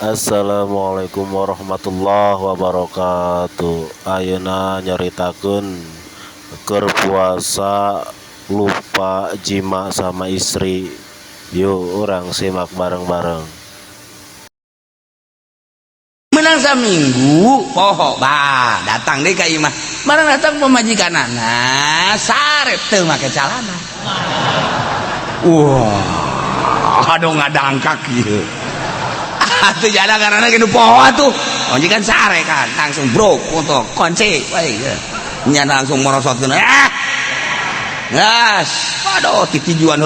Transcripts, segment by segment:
Assalamualaikum warahmatullahi wabarakatuh. Ayeuna nyaritakeun keur puasa lupa jima sama istri. Yuk orang simak bareng-bareng. Menang saminggu poho bah datang deh ka imah barang datang pemajikanana sarep teu make calana. Wah aduh ngadangkak ieu atuh jana karena kitu poho atuh majikan sare kan langsung bro foto kunci we nya langsung merosotkeun gas aduh titijuan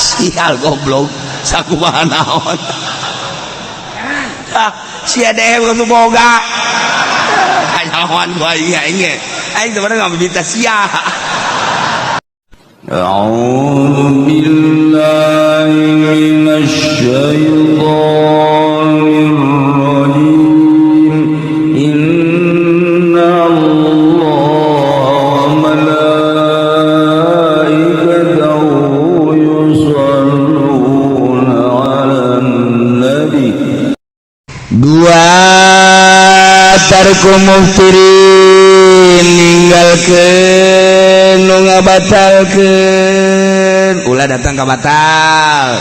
sial goblok sakumaha naon sia dewe kudu boga kanyawan gua aing teh bener ngabibita sia. أعوذ بالله من الشيطان الرجيم إن الله وملائكته يصلون على النبي Dua tarku muftirin ninggalkeun nu ngabatalkeun ulah datang ka batal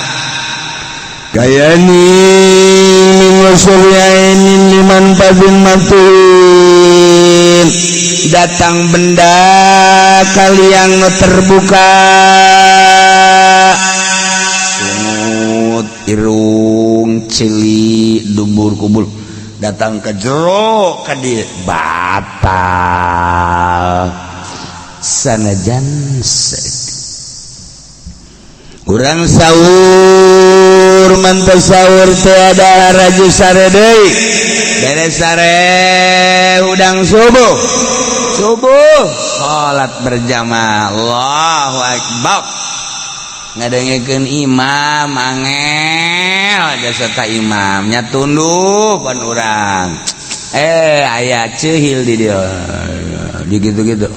kayani min wasulyainin liman fadin matuin datang benda kalian nu terbuka sungut irung cili dubur kubul datang ke jero ka dieu batal sanajan urang sahur mantap sahur teu ada raju sare deui beres sare udang subuh salat berjamaah Allahu akbar ngadengkeun imam angel jasa ka imamnya tunduh pan urang aya ceuhil di dieu di gitu-gitu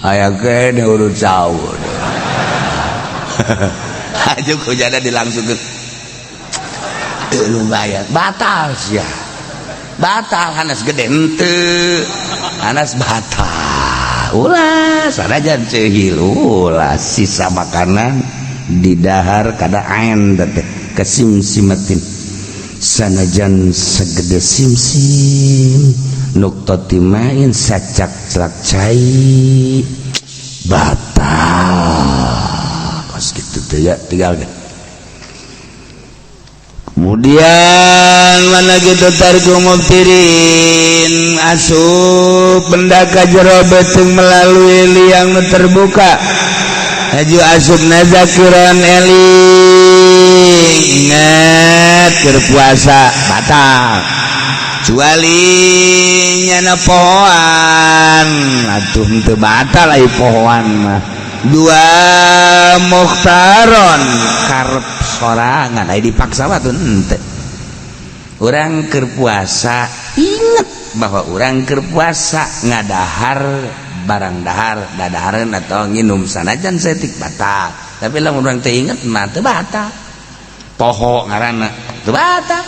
aya kene urut sahur aja kujana dilangsungkeun teu lumayan batal sia batal hanas gede henteu hanas batal ulah sanajan ceuhil ulah sisa makanan di dahar kada ain teh kesimsimatin sanajan segede simsim nuktati main sacak celak cai batal kos kitu teh ya tinggal deh. Kemudian mana gitu tarku muftirin asup benda ka jero beuteung melalui liang nu terbuka aju asup zakiran eling ingat keur puasa batal kecuali nyana pohoan atuh teu batal ai pohoan mah dua mukhtaron karep sorangan ai dipaksa mah tuh henteu urang keur puasa inget bahwa urang keur puasa ngadahar barang dahar dadahareun atau nginum sanajan setik batal tapi lamun urang teu inget mah teu batal poho ngaranna teu batal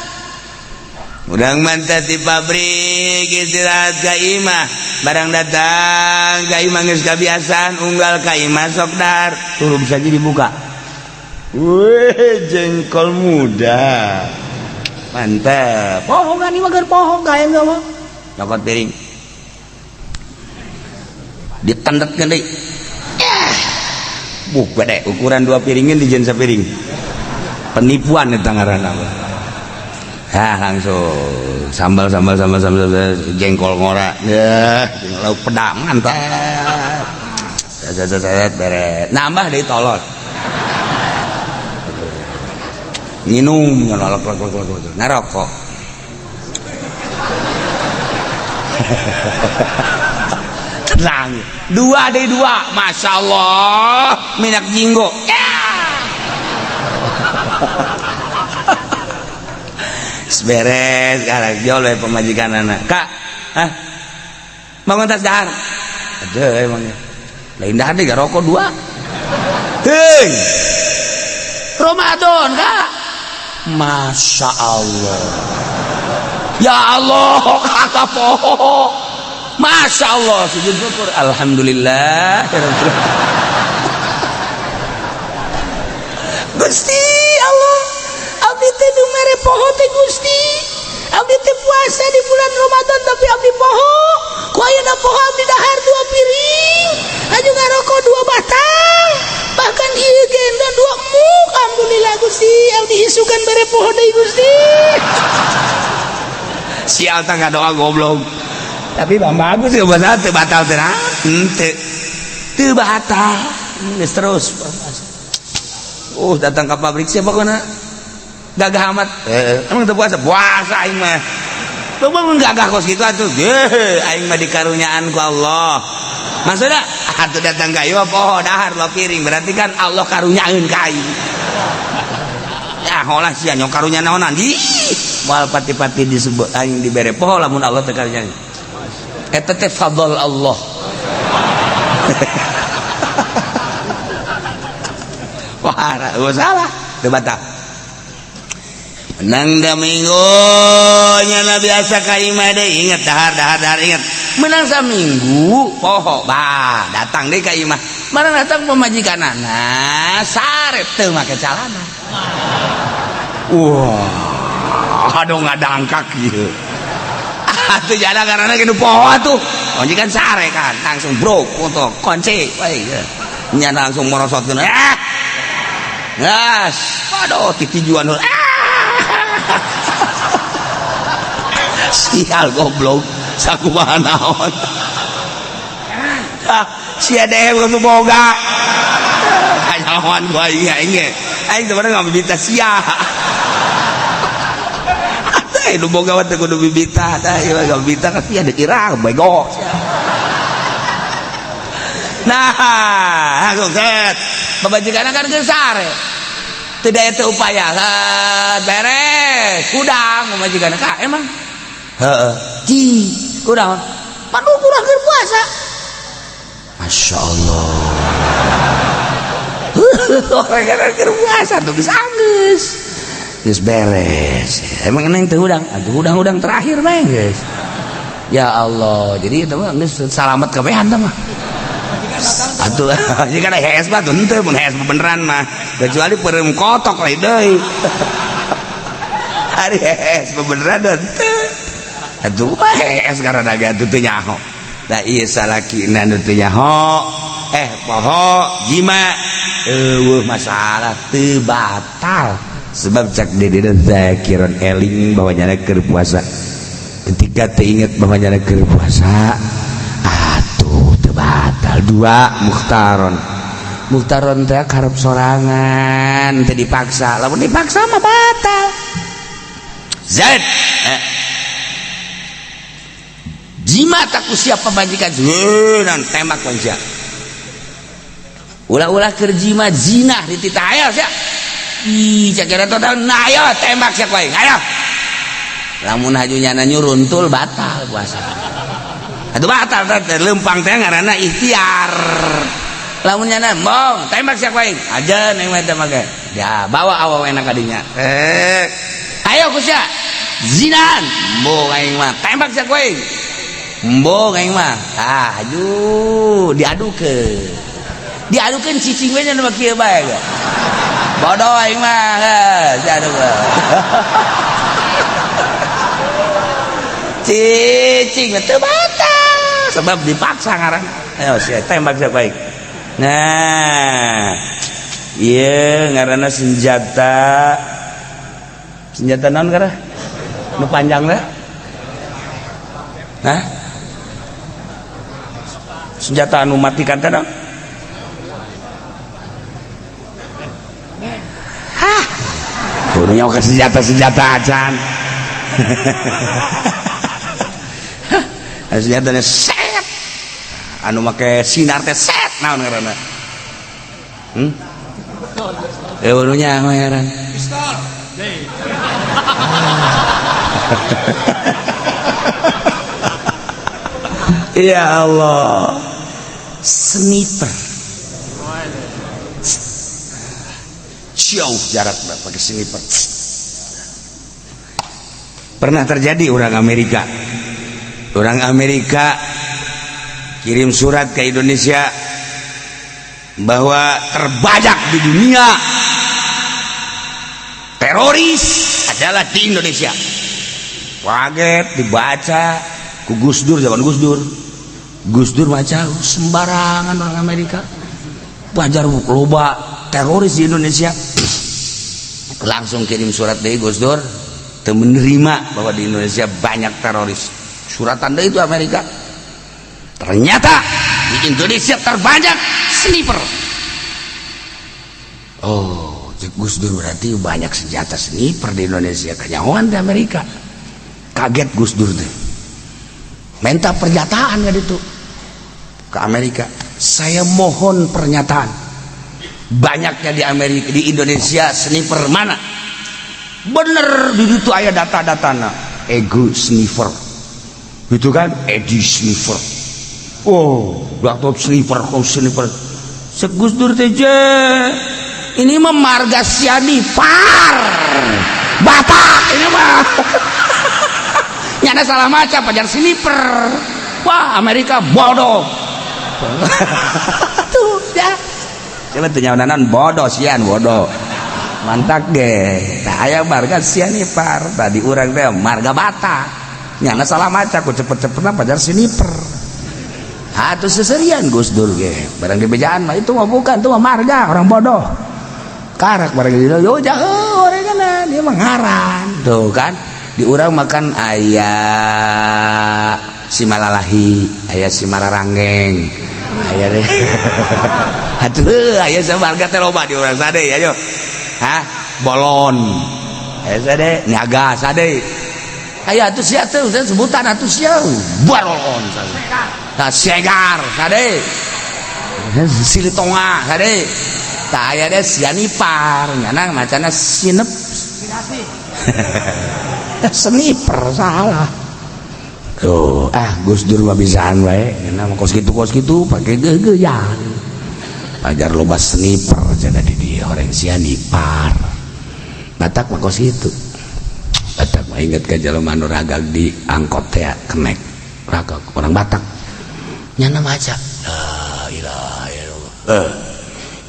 urang mantah di pabrik istirahat ka imah barang datang ka imah geus kabiasaan unggal ka imah sok dahar turun saja dibuka weh jengkol muda mantap poho kan imah keur poho ka aya mah nyokot piring ditendetkeun deui bede ukuran 2 piringin dijieun sapiring penipuan eta ngaranna langsung sambal jengkol ngora ya lauk pedak mantap beres nambah deui tolol minum ngalok ngarokok tenang dua deh dua masya Allah minyak jinggo beres sekarang jauh oleh pemajikan anak kak bangun tas dahar aja emangnya lain dahar deh gak rokok 2 hei Ramadan Kak. Masya Allah. Ya Allah kakak poho. Masya Allah sujud syukur. Alhamdulillah. Gusti Allah, abdi teh nu mere poho teh Gusti. Abdi teh puasa di bulan Ramadan tapi abdi poho. Ku ayeuna poho abdi dahar 2 piring. Aju ngarokok 2 batang. Bahkan ieu genda 2 muk. Alhamdulillah Gusti, abdi isukan mere poho deui Gusti. Sial tah ngadoa goblok. Tapi bagus ya bahasa teu batal teh nah. Teu batal. Geus terus. Datang ke pabrik siapa pokoknya gagah amat. Emang teu puasa? Puasa aing mah. Lu gagah kos kitu atuh. Aing mah dikarunyaan ku Allah. Maksudna atuh datang ka ieu poho dahar 2 piring berarti kan Allah karunyaeun ka aing. Ya holah sia nyok karunya naonan. Moal pati-pati disebut aing dibere poho lamun Allah teu karunyaeun. Eta teh fadl Allah. Wah, salah, teu batal. Menang da minggu nya biasa ka imah deui inget dahar inget. Menang saminggu poho bah datang deui ka imah. Marang datang pemajikanana sare teu make calana. Wah, aduh ngadangkak ieu. Atuh jana karana kitu poho atuh. Majikan sare kan langsung bro foto kunci we. Nya langsung merosotkeun. Gas, waduh titijuan sial goblok sakumaha naon sia dewe kudu boga kanyawan gua aing teh bener ngabibita sia teh nu boga teh kudu bibita tah ieu ngabibita ka sia dikira bego nah langsung set babajikana kan geus sare teu daya teu upaya beres kudang babajikana ka emang heeh ji kudang panu kurang keur puasa Masya Allah orang keur puasa tuh geus anggeus geus beres emang neng teu udang atuh udang terakhir mah geus ya Allah jadi eta mah geus salamet kabehan tah mah atuh jadi kan hees mah tuh henteu mun hees beneran mah kecuali peureum kotok lain deui ari hees beneran henteu atuh hees karana gatuh teu nyaho da ieu salakina nu teu nyaho poho jima eueuh masalah teu batal sebab cak dedena zakiron eling bahwa nyana keur puasa ketika teu inget bahwa nyana keur puasa batal. 2 muhtaron teh karep sorangan teu dipaksa lamun dipaksa mah batal zat jima tak usia pemajikan nan tembak panjang ulah-ulah keur jima zina di titah aya sia ih cakera total nah ayo tembak sia koe ayo lamun hajunyana nyuruntul batal puasa atuh batal teh leumpang teh ngaranna ikhtiar lamun nyana mong tembak sia koe aja neng mah tembak ya bawa awawena ka dinya ayo kusia zinan mbong aing mah tembak sia koe mbong aing mah aju diadukeun cicing we nya mah kieu bae bodoh aing mah diaduk cicing teu batal sebab dipaksa ngaran ayo sia tembak sia baik nah ieu ngaranna senjata naon kareh nu panjang teh hah senjata anu matikan teh naon hah kudu nyawa ke senjata acan senjatanya set anu make sinar teh set naon ngaranna eueunya mah heran pistol ya Allah sniper jauh jarak pakai sniper. Pernah terjadi orang Amerika kirim surat ke Indonesia bahwa terbajak di dunia teroris adalah di Indonesia. Kaget dibaca ku Gus Dur, zaman Gus Dur baca sembarangan orang Amerika bajar loba teroris di Indonesia. Langsung kirim surat dari Gus Dur menerima bahwa di Indonesia banyak teroris. Suratan dari itu Amerika. Ternyata di Indonesia terbanyak sniper. Oh, Gus Dur berarti banyak senjata sniper di Indonesia. Kenyawan di Amerika. Kaget Gus Dur deh. Minta pernyataan kan itu ke Amerika. Saya mohon pernyataan. Banyaknya di Amerika, di Indonesia sniper mana? Bener di situ aya data-datana. Ego sniper. Gitu kan? Edi sniper. Oh, waktu sniper. Segus Dur teje. Ini mah marga sianipar. Batak ini mah. Nyana salah maca pajar sniper. Wah, Amerika bodoh. Tuh, ya. Coba tunyawanan bodoh sian bodoh. Mantap ge. Tah aya marga sianipar. Tadi urang teh marga Batak. Nyana salah maca ku cepet-cepetna pajar sniper. Atuh seserian Gus Dur ge. Barang di bejaan mah itu mah bukan, itu mah marga orang bodoh. Karak barang di yo jauh orang kana dia mah ngaran. Tuh kan. Di urang makan aya si Malalahi, aya si Mararanggeng. Aya deh. Atuh aya samarga teh loba di urang sade ayo. Hah? Bolon. Aya sade niaga sade. Aya atuh sia teh sebutan atuh sia. Bolon sade. Tah segar sade. Silitonga sade. Tah aya deh sianipar, nyana macana sinep. Sniper salah. Tuh, Gus Dur mah bisaan wae. Cenah kos kitu pake geugeuyang. Pajar loba sniper cenah di dieu orang sianipar. Batak mah kos kitu. Batak mah inget ka jelema nu ragag di angkot teh kenek. Ragag orang Batak. Nyana maca la ilaha illallah.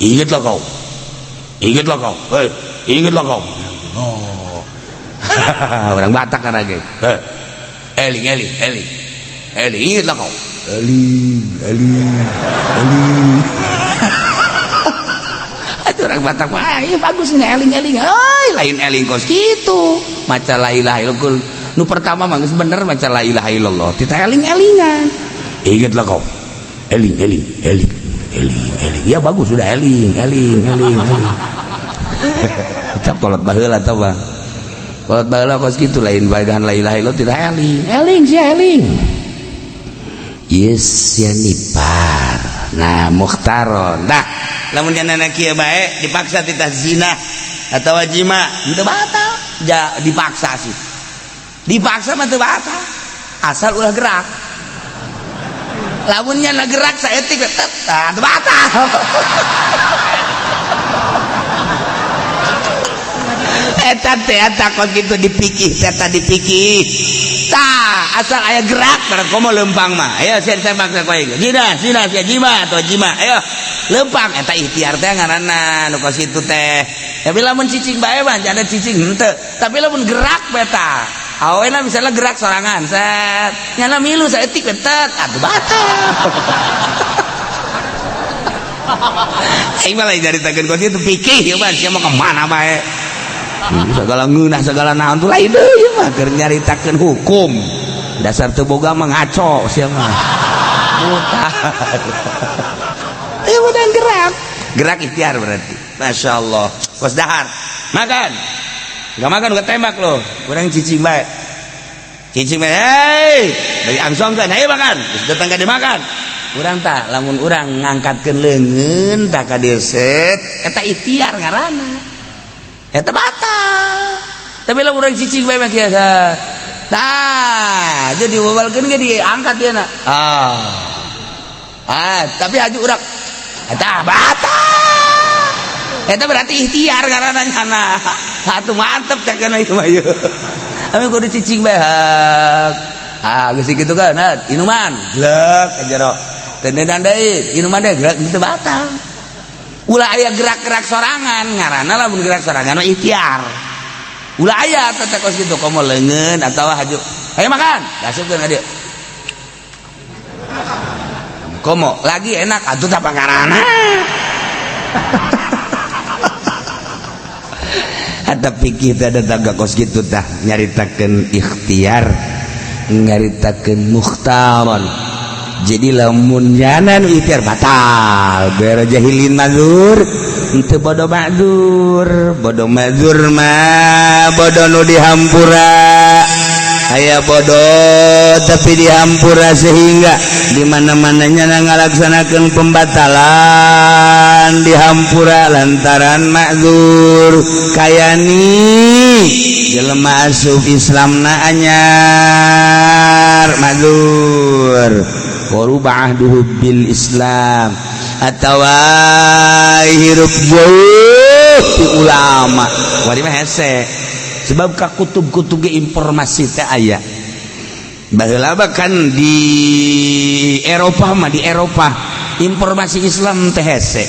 Ingatlah kau. Ingatlah kau. Oh. Orang Batak kan lagi. Eling. Ingatlah kau. Eling. Itu orang Batak mah, bagus nih eling. Lain eling kos gitu. Maca la ilaha illallah. Nu pertama mah geus bener maca la ilaha illallah. Tita eling-elingan. Ingatlah kau. Eling. Ya bagus sudah eling. Kita kolot baheula tah Bang. Kolot baheula kos kitu lain bagan la ilaha illallah tidak eling. Yes sianipar. Nah mukhtaron. Nah, lamun janana kieu bae dipaksa titah zina atau jima, teu batal. Dipaksa sih. Dipaksa mah teu batal. Asal ulah gerak. Lamunnya gerak saeutik tetep teu batal. Eta kok gitu dipikih tah asal aya gerak barang komo lempang mah ayo saya maksa kowe zina sia jima atau jima ayo lempang eta ikhtiar teh ngaranna nu kos kitu teh tapi lamun cicing bae mah ada cicing henteu tapi lamun gerak beta awena misalnya gerak sorangan set nyana milu saeutik betet atuh batal. Aing malah nyaritakeun kos kitu pikih ya mah sia mah ka mana bae. Segala ngeunah segala naon tuh lain deui mah keur nyaritakeun hukum. Dasar teu boga mah ngaco sia mah. Mutah. Ieu udah gerak ikhtiar berarti. Masyaallah. Kos dahar. Makan. Enggak makan udah tembak lo. Urang cicing bae. Hei, bagi angsongkeun ayo makan. Geus datang ka dieu makan. Urang tah lamun urang ngangkatkeun leungeun tah ka dieu set eta ikhtiar ngaranna. Eta batal. Tapi lah orang cicing bae mah kieu. Tah, jadi wabalkeun ge diangkat dia na. Tapi haju urang. Eta batal. Eta berarti ikhtiar karena nyana. Atuh mantep cak kana ieu mah ieu. Ami kudu cicing bae. Geus kitu kan, inuman, glek ka jero. Tendenan deui, inuman deui glek teu batal. Ulah aya gerak-gerak sorangan, ngaranna lamun gerak sorangan mah ikhtiar. Ulah aya teh kos kitu komo leungeun atawa haju. Ayo makan, dasupkeun ka dieu. Komo lagi enak atuh tah pangarana. Tapi kita ada tangga kos gitu tah nyaritakeun ikhtiar, nyaritakeun mukhtaron. Jadi lamun nyana nu ikhtiar batal, bere jahilin mazur, itu bodoh mazur mah bodoh nu dihampura. Aya bodoh tapi dihampura sehingga di mana-mananya ngalaksanakeun pembatalan dihampura lantaran ma'dzur kayani jelema asup Islamna anyar ma'dzur warubah duhub bil Islam atawa hirup jauh ti ulama wari mah hese sebab ka kutub-kutub ge informasi teh aya baheula kan di Eropa mah di Eropa informasi Islam teh hese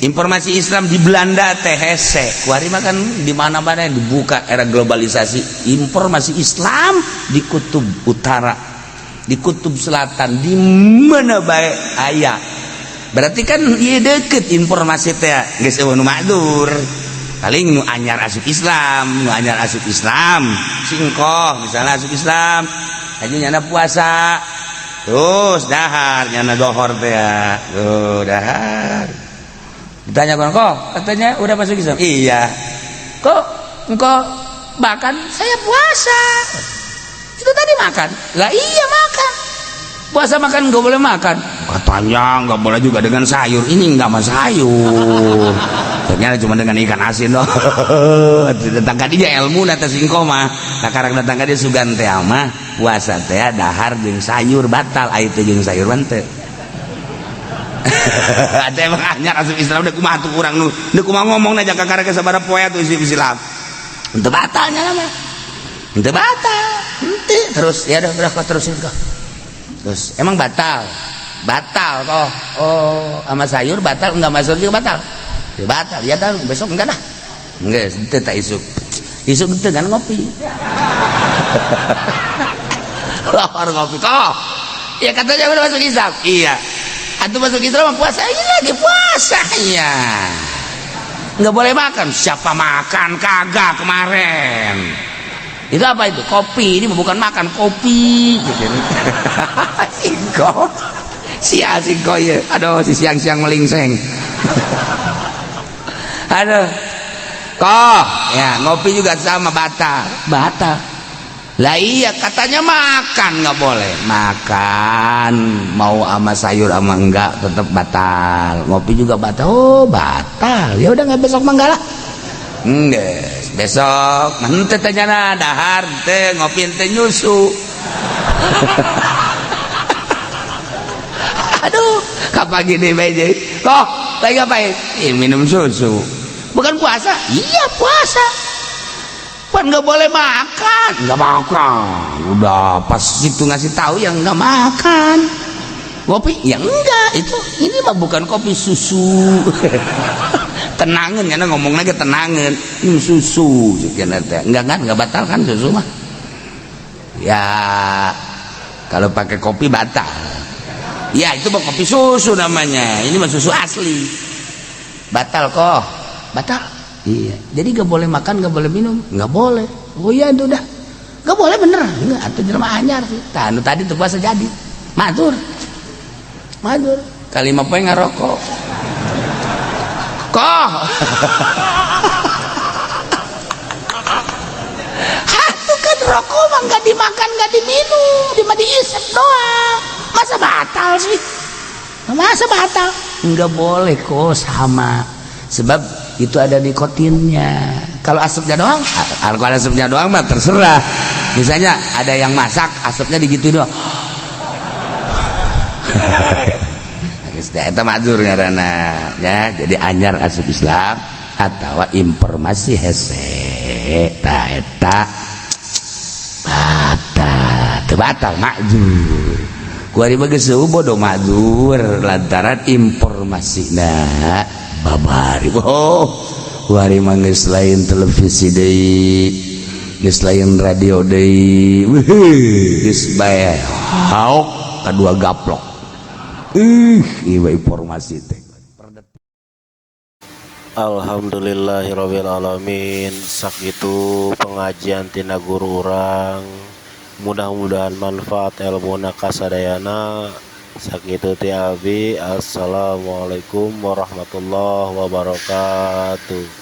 informasi Islam di Belanda teh hese kuari mah kan di mana-mana dibuka era globalisasi informasi Islam di kutub utara di kutub selatan di mana bae aya berarti kan ieu deukeut informasi teh geus eueuh nu ma'dzur paling nu anyar asup Islam singkoh misalnya asup Islam aja nyana puasa terus dahar nyana dohor teh ya tuh dahar ditanya kok katanya udah masuk Islam iya kok engkau makan saya puasa itu tadi makan lah iya makan puasa makan nggak boleh makan katanya nggak boleh juga dengan sayur ini nggak mas sayur ternyata cuma dengan ikan asin loh datang ka dia ilmu nata singko mah nakarang datang ka dia sugan teh mah puasa teh dahar jeung sayur batal aya teh jeung sayur teh atuh emang anyar asup Islam da kumaha atuh urang nu kumaha ngomongna jang kakarek sabaraha poe atuh Islam henteu batalnya mah henteu batal henteu terus ya udah kok terusin kok terus emang batal kok oh sama sayur batal enggak masuk juga batal ya batal ya tahu besok enggak dah enggak itu tak isuk itu kan ngopi lapar ngopi kok ya katanya udah masuk Islam iya antum masuk Islam puasa ini lagi puasanya nggak boleh makan siapa makan kagak kemarin itu apa itu kopi ini bukan makan kopi singko singko ya aduh si siang-siang melingseng aduh kok ya ngopi juga sama batal lah iya katanya makan nggak boleh makan mau ama sayur ama enggak tetap batal ngopi juga batal oh batal ya udah nggak besok manggalah enggak besok nanti tanya dahar teh ngopi teh nyusu aduh kapan gini beje kok lagi ngapain minum susu bukan puasa iya puasa kan nggak boleh makan nggak makan udah pas itu ngasih tahu yang nggak makan kopi ya enggak itu ini mah bukan kopi susu tenangan karena ngomong lagi tenangan ini susu enggak kan nggak batal kan susu mah ya kalau pakai kopi batal ya itu mah kopi susu namanya ini mah susu asli batal kok batal iya jadi nggak boleh makan nggak boleh minum nggak boleh oh iya itu udah nggak boleh bener enggak atau jelema anyar sih tadi tuh puasa jadi matur kalimat poe ngarokok kok atuh kan rokok mah nggak dimakan nggak diminum cuma diisep doang masa batal sih masa batal nggak boleh kok sama sebab itu ada nikotinnya kalau asapnya doang kalau asapnya doang mah terserah misalnya ada yang masak asapnya digitu doang geus teh eta mazur ngaranna ya. Jadi anyar asup Islam atawa informasi hese ta eta batal makzur. Kuari bageus bodoh makzur lantaran informasina babari. Kuari mah geus lain televisi deui, geus lain radio deui. Geus bae hauk kadua gaplok. Ieu informasi teh. Alhamdulillahirabbil alamin. Sakitu pengajian tina guru urang. Mudah-mudahan manfaat ilmuna kasadayana. Sakitu ti abi. Assalamualaikum warahmatullahi wabarakatuh.